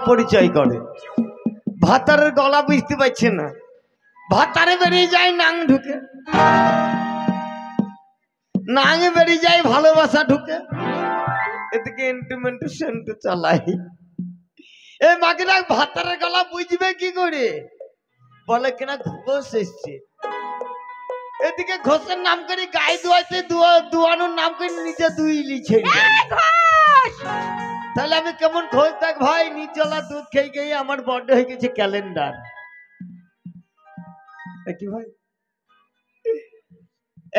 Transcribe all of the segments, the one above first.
পরিচয় করে ভাতারের গলা বুঝতে পারছে না, ভাতারে বেরিয়ে যায় নাং ঢুকে, নাঙে বেরিয়ে যায় ভালোবাসা ঢুকে, এদিকে ইন্টুমেন্টু সেন্টু চালাই। এই মাগিরা ভাতারের গলা বুঝবে কি করে? বলে কিনা ঘোষ এসছে, এদিকে ঘোষের নাম করে গায়ে ধোয়াইতে দুয়ানোর নাম করে নিজে দুই লিছে। তাহলে আমি কেমন ঘোষ দেখ ভাই, নিচলা দুধ খেয়ে গিয়ে আমার বড্ড হয়ে গেছে ক্যালেন্ডার। কি ভাই,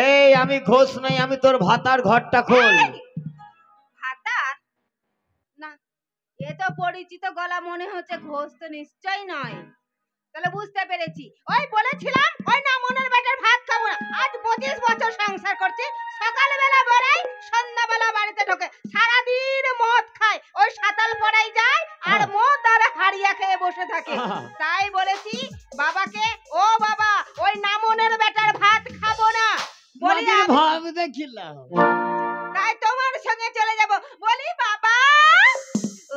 এই আমি ঘোষ নাই, আমি তোর ভাতার ঘরটা খোল। ভাতার না, এ তো পরিচিত গলা মনে হচ্ছে, ঘোষ তো নিশ্চয় নয়। তাহলে বুঝতে পেরেছি, ওই বলেছিলাম ওই না মনের বেটার ভাত খাবো না। আজ 25 বছর সংসার করছি, সকালবেলা বেড়াই, সন্ধ্যাবেলা বাড়িতে ঢোকে, সারাদিন মদ খায়, ওই সাতাল পড়াই যায় আর মদ আর হাড়িয়া খেয়ে বসে থাকে। তাই বলেছি বাবাকে, ও বাবা ওই না মনের বেটার ভাত খাবো না বলি, ভাব দেখিলাম তাই তোমার সঙ্গে চলে যাব। বলি বাবা,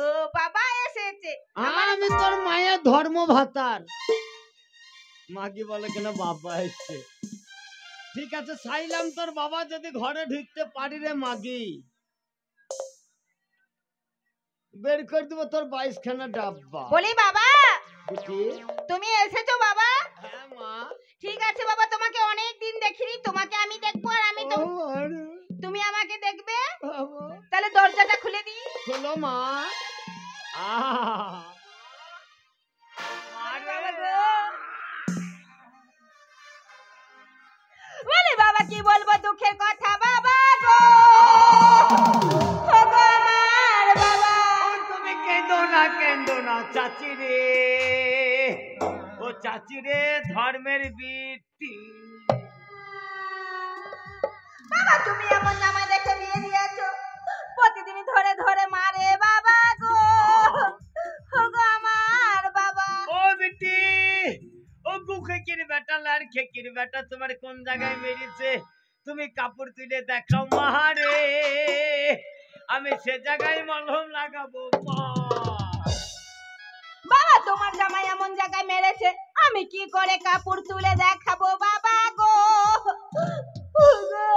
ও বাবা এসেছে। আমি তোর মায়ের ধর্ম ভাতার। মাগি বলে কেন বাবা এসছে। ঠিক আছে চাইলাম তোর বাবা যদি ঘরে ঢুকতে পারি রে মাগি, বের করে দেবো তোর 22 খানা ডাব্বা। বলি বাবা তুমি এসেছো বাবা? হ্যাঁ মা। ঠিক আছে বাবা, তোমাকে অনেক দিন দেখিনি, তোমাকে আমি দেখবো আর আমি তো তুমি আমাকে দেখবে। তাহলে দরজাটা খুলে দিই। খোলো মা। বলি বাবা কি বলবো দুঃখের কথা বাবা গো, আমার বাবা। তুমি কেঁদো না চাচি রে, ও চাচি রে ধর্মের বীরটি। বাবা তুমি এমন জামাই দেখে বিয়ে দিয়েছো, প্রতিদিন ধরে ধরে মারে বাবা গো, আমার বাবা। ও বেটি, ও গুখেকির বেটা, লার খেকির বেটা, তোমার কোন জায়গায় মেরেছে তুমি কাপড় তুলে দেখাও মারে, আমি সে জায়গায় মলম লাগাবো মা। বাবা তোমার জামাই এমন জায়গায় মেরেছে, আমি কি করে কাপড় তুলে দেখাবো বাবা গো,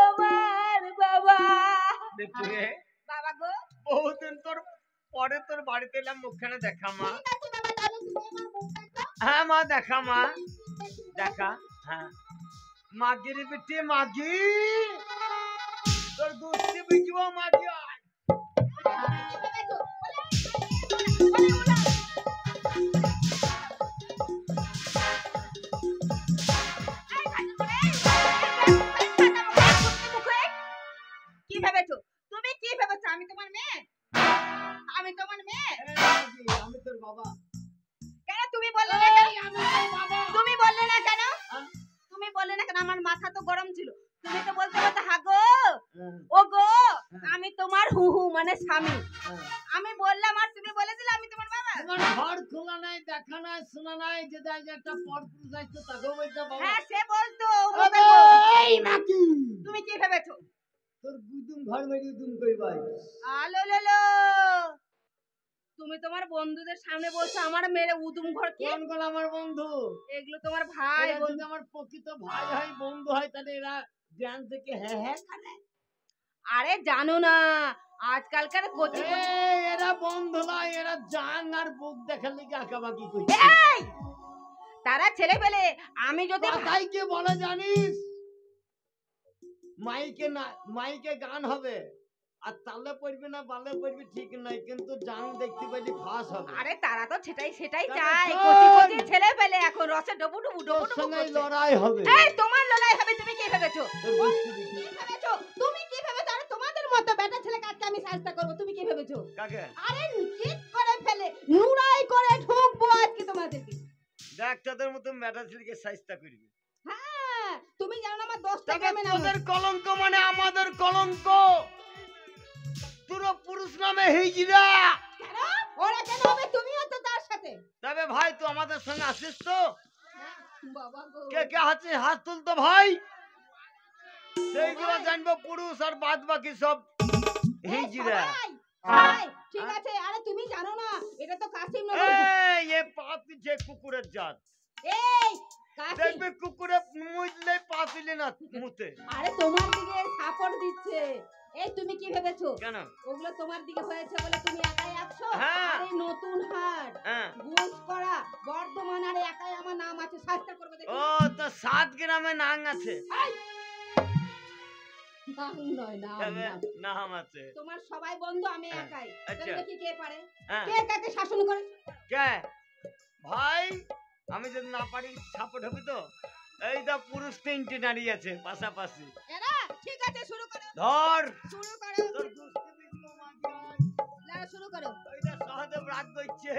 আমার বাবা। বাবা গো বহুদিন তোর পরে তোর বাড়িতে এলাম, মুখখানে দেখা মা। হ্যাঁ মা দেখা, মা দেখা। হ্যাঁ মাগির বেটি মাগি, তোর দুষ্টি বিজুয়া মাগি। কি ভেবেছো তুমি, কি ভেবেছো আমি তোমার মেয়ে? আমি তোমার মেয়ে? আমি তোর বাবা। কেন তুমি বললে না কেন? তুমি বললে না কেন? তুমি বললে না কেন? আমার মাথা তো গরম ছিল, তুমি তো বলতে পারতে হাগো ও গো আমি তোমার হুহু মানে স্বামী। আমি বললাম আর তুমি বলে দিলে আমি তোমার বাবা। তোমার ঘর খোলা নাই, দেখা নাই, শোনা নাই, যে একটা পরপুরুষ আসতো তাকেও বলতে বাবা। হ্যাঁ সে বলতো। এই নাকি তুমি কি ভেবেছো? তোর গুদুম ঘর মেরে উদুম কইবাই। আলো লো, তুমি তোমার বন্ধুদের সামনে বলছো আমার মেরে উদুম ঘর। কোন কোন আমার বন্ধু? এগুলো তোমার ভাই বন্ধু। আমার প্রকৃত ভাই হয় বন্ধু হয় তাহলে এরা জ্ঞান থেকে হ্যাঁ হ্যাঁ করে। আরে জানো না আজকালকার কচি এরা বন্ধু নয়, এরা জান আর বুক দেখার লিগে আঁকাবাকি করছে। তারা ছেলে পেলে। আমি যদি তাই কি বলে জানিস, মাইকে না মাইকে গান হবে আর তালে পড়বি না বালে পড়বি ঠিক নাই, কিন্তু জান দেখতে পেলে ফাঁস হবে। আরে তারা তো সেটাই চায়, কচি কচি ছেলে পেলে এখন রসে ডবু ডবু লড়াই হবে। এই তোমার লড়াই হবে, তুমি কি ভেবেছো? তুমি কি ভেবেছো? আরে তোমাদের মতো বেটা ছেলে কাজকে আমি সাহায্য করব, তুমি কি ভেবেছো? কাকে? আরে ঠিক করে ফেলে নুরাই করে ঢুকবো আজকে তোমাদেরকে। দেখ তোদের মতো বেটা ছেলেকে সাহায্য করবি। হ্যাঁ তুমি জানো না আমার 10 টাকা মেনে তোদের কলঙ্ক মানে আমাদের কলঙ্ক। পুরো পুরুষ নামে হিজড়া। কেন ওরা কেন হবে? তুমিও তো তার সাথে। তবে ভাই তুই আমাদের সঙ্গে আসিস তো? বাবা গো কে কে আছে হাত তুলতো ভাই, সেইগুলো জানবো পুরুষ আর বাদ বাকি সব হিজড়া। ঠিক আছে। আরে তুমি জানো না এটা তো কাশিম কি যে কুকুরের জাত, এই কাকি, দেখবি কুকুরে মুজলে পা তুলে না মুতে। আরে তোমার দিকে সাপোর্ট দিচ্ছে। এই তুমি কি ভেবেছো কেন? ওগুলো তোমার দিকে হয়েছে বলে তুমি একাই আছো? হ্যাঁ। আরে নতুন হাট, হ্যাঁ। ঘুষ করা বর্ধমান, আরে একাই আমার নাম আছে, শাস্তা করবে দেখি। ও তো 7 গ্রামে নাং আছে। নাম নয়, নাম তবে নাম। নাম আছে। তোমার সবাই বন্ধু, আমি হ্যাঁ, একাই। আচ্ছা। তাহলে দেখি কে পারে, হ্যাঁ। কে কাকে শাসন করে। কে ভাই, আমি যদি না পারি সাপোর্ট হবে তো? এই তো পুরুষ 3টে নারী আছে পাশাপাশি। এরা ঠিক আছে, শুরু করো, ধর শুরু করো, তোর গুষ্টি বিজলো মাগি। লড়া শুরু করো। ওইটা সহদেব রাগ করছে।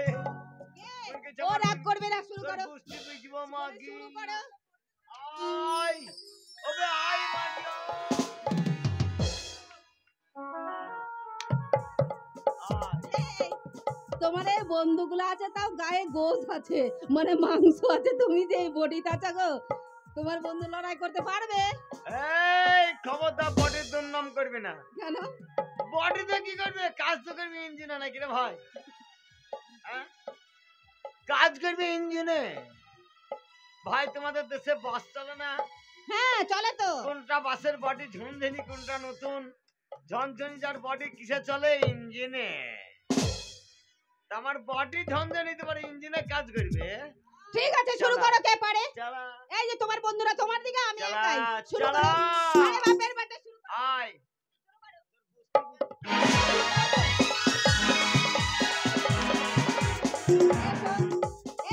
কে? ও রাগ করবে না, শুরু তোর করো, গুষ্টি বিজলো মাগি। শুরু করো। আয় ওবে আয় মাগি। এই, তোমার এই বন্ধুগুলো আছে, তাও গায়ে গোশ আছে, মানে মাংস আছে, তুমি যে বডিটা আছো গো, তোমার বন্ধু লড়াই করতে পারবে? এই খবরদার বডির দুর্নাম করবি না। কেন? বডিতে কি করবে? কাজ তো করবি ইঞ্জিনে নাকি রে ভাই? হ্যাঁ? কাজ করবি ইঞ্জিনে। ভাই তোমাদের দেশে বাস চলে না? হ্যাঁ চলে তো। কোনটা বাসের বডি ঝনঝনি, কোনটা নতুন? ঝনঝনি যার বডি কিসে চলে? ইঞ্জিনে। আমার বডি ঝনঝনি তোমার ইঞ্জিনে কাজ করবে। ঠিক আছে, শুরু করো, কে পারে? চালা এই যে তোমার বন্ধুরা তোমার দিকে, আমি চালা একাই, শুরু চালা। করো। আরে বাপের বেটা, শুরু করো। আয়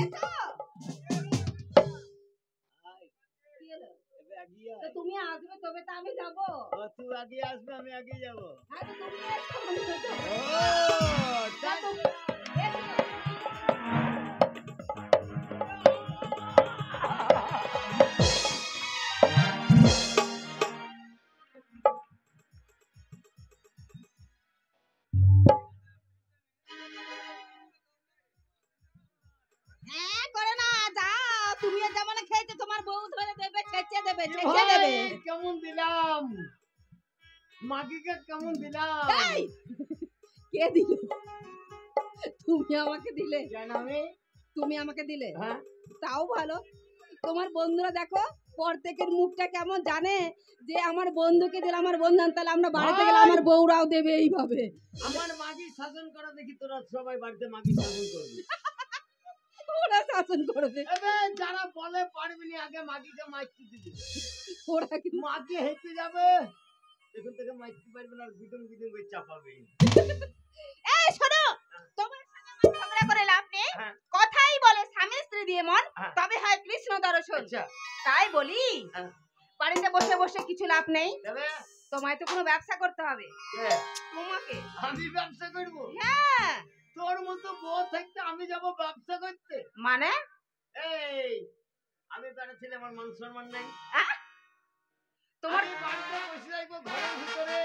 এসো। কি হলো? তো তুমি আসবে তবে তো আমি যাবো। তুই আগে আসবে, আমি আগে যাবো। হ্যাঁ, তো তুমি এসো, আমি তো যাবো। ও হ্যাঁ, তুমি এসো। হ্যাঁ, করো না, যাও, তুমি আর যেমন খেয়েছো, তোমার বউ ধরে দেবে, ছেঁচে দেবে, ছেঁচে দেবে। ভাই, কেমন দিলাম মাগিকে, কেমন দিলাম? তাই? কে দিল? তুমি আমাকে দিলে? কেন আমি? তুমি আমাকে দিলে? হ্যাঁ তাও ভালো। তোমার বন্ধুরা দেখো প্রত্যেকের মুখটা কেমন জানে যে আমার বন্ধুকে দিলে আমার বন্ধু, তাহলে আমরা বাড়িতে গেলে আমার বউরাও দেবে এইভাবে। আমার মাগি শাসন করা দেখি তোরা সবাই বাড়িতে মাগি শাসন করবি। ওরা শাসন করবে, এবে যারা বলে পারবি না আগে মাগিকে মাইকি দিবি, ওরা কি মাগি হেঁটে যাবে, এখন থেকে মাইকি পারবে না, বিদুম বিদুম করে চাপাবে। এই শোনো, তোমার সঙ্গে আমার ঝগড়া করে লাভ নেই। হ্যাঁ। কথাই বলে স্বামী স্ত্রী দিয়ে মন, হ্যাঁ। তবে হয় কৃষ্ণ দর্শন। আচ্ছা তাই বলি হ্যাঁ। বাড়িতে বসে বসে কিছু লাভ নেই, তবে তোমায় তো কোনো ব্যবসা করতে হবে। কে? তোমাকে। আমি ব্যবসা করবো? হ্যাঁ। তোর মতো বউ থাকতে আমি যাব ব্যবসা করতে? মানে এই আমি বেড়া ছেলে, আমার মান সম্মান নাই। তোমার আমি বাড়িতে বসে থাকবো ঘরের ভিতরে,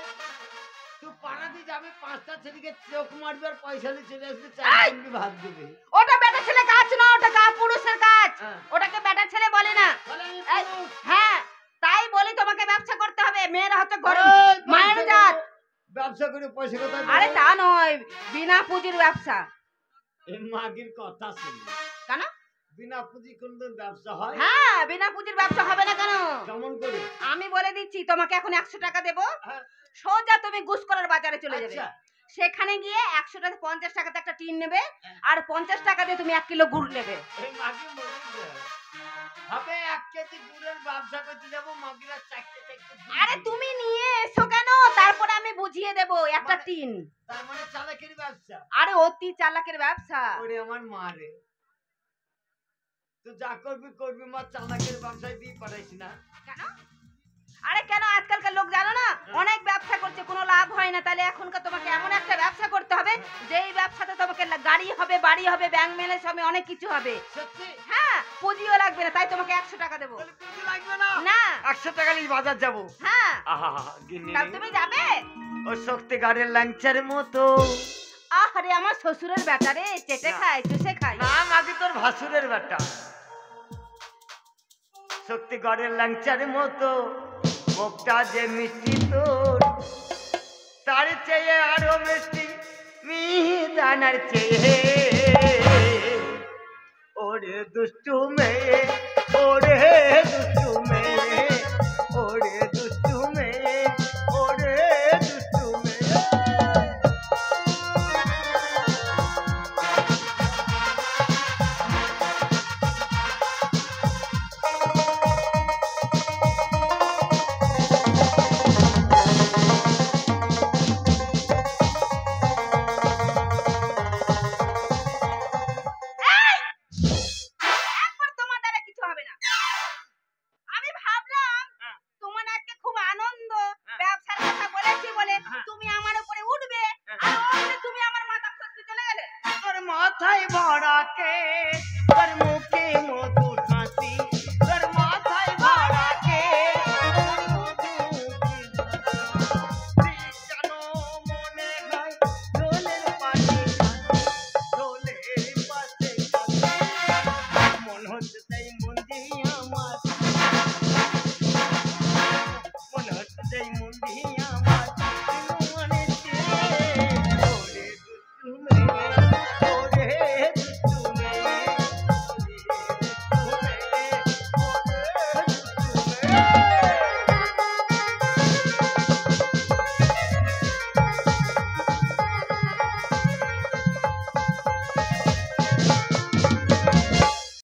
তুই পাড়াতে যাবে, 5টা ছেলেকে চোখ মারবে আর পয়সা দিয়ে চলে আসবে, 4 দিন ভাত দেবে। ওটা বেটা ছেলে কাজ না, ওটা পুরুষের কাজ। হ্যাঁ। ওটাকে বেটা ছেলে বলে না। বলে আমি এই, পুরুষ। হ্যাঁ, তাই বলি তোমাকে ব্যবসা করতে হবে। মেয়েরা হচ্ছে ঘরে এই, মায়ের ব্যবসা জাত। করবো, ব্যবসা করে পয়সা কোথায় আরে পাবো? তা নয়, বিনা পুঁজির ব্যবসা। এই মাগির কথা শুনি, কেন? বিনা পুঁজি কোনদিন ব্যবসা হয়? হ্যাঁ, বিনা পুঁজির ব্যবসা হবে না কেন? কেমন করে? আমি বলে দিচ্ছি, তোমাকে এখন 100 টাকা দেবো, হ্যাঁ। সোজা তুমি গুসকরার বাজারে চলে যাবে। আচ্ছা। সেখানে গিয়ে 100 টাকা 50 টাকাতে একটা টিন নেবে, আর 50 টাকা দিয়ে তুমি 1 কিলো গুড় নেবে। এই মাগি মরে হবে 1 কেজি গুড়ের ব্যবসা করতে যাবো, মাগিরা চারটে গুড় আরে দিবে। তুমি নিয়ে এসো কেন, তারপরে আমি বুঝিয়ে দেবো একটা মানে- টিন। তার মানে চালাকের ব্যবসা? আরে অতি চালাকের ব্যবসা। ওরে আমার মা রে, তুই যা করবি করবি, মা চালাকের ব্যবসায় দিয়ে পাঠাইছি না। কেন? আরে কেন, আজকালকার লোক জানো না অনেক ব্যবসা করছে, কোনো লাভ হয় না। তাহলে এখনকার তোমাকে এমন একটা ব্যবসা করতে হবে যেই ব্যবসাতে তোমাকে গাড়ি হবে, বাড়ি হবে, ব্যাংক ব্যালেন্স হবে, অনেক কিছু হবে। সত্যি? হ্যাঁ, পুঁজিও লাগবে না, তাই তোমাকে 100 টাকা দেবো। তাহলে পুঁজি লাগবে না? না। 100 টাকা নিয়ে বাজার যাবো। হ্যাঁ। আহা গিন্নি, তাহলে তুমি যাবে? ও শক্তি গাড়ির ল্যাংচারের মতো। আরে আমার শ্বশুরের বেটা রে, চেটে খায়, চুষে খায়। না মাগি, তোর ভাসুরের বেটা। শক্তি গাড়ির ল্যাংচারের মতো, মুখটা যে মিষ্টি তোর, তার চেয়ে আরো মিষ্টি মিহিদানার চেয়ে। ওর দুষ্টু মেয়ে ওরে দুষ্টু মেয়ে ওরে দুষ্টু মেয়ে ওরে দুষ্টু মেয়ে একবার তোমার দ্বারা কিছু হবে না। আমি ভাবলাম তোমার আজকে খুব আনন্দ, ব্যবসার কথা বলেছি বলে তুমি আমার উপরে উঠবে, আর উঠলে তুমি আমার মাথা খসতে চলে গেলে। তোর মাথায় ভরাকে তোর মুখে মধুর হাসি তোর মাথায় ভরাকে কেন মনে হয় ঢোলের পাশে ঢোলের পাশে মন হচ্ছে তাই মন দিয়ে আমার মন হচ্ছে তাই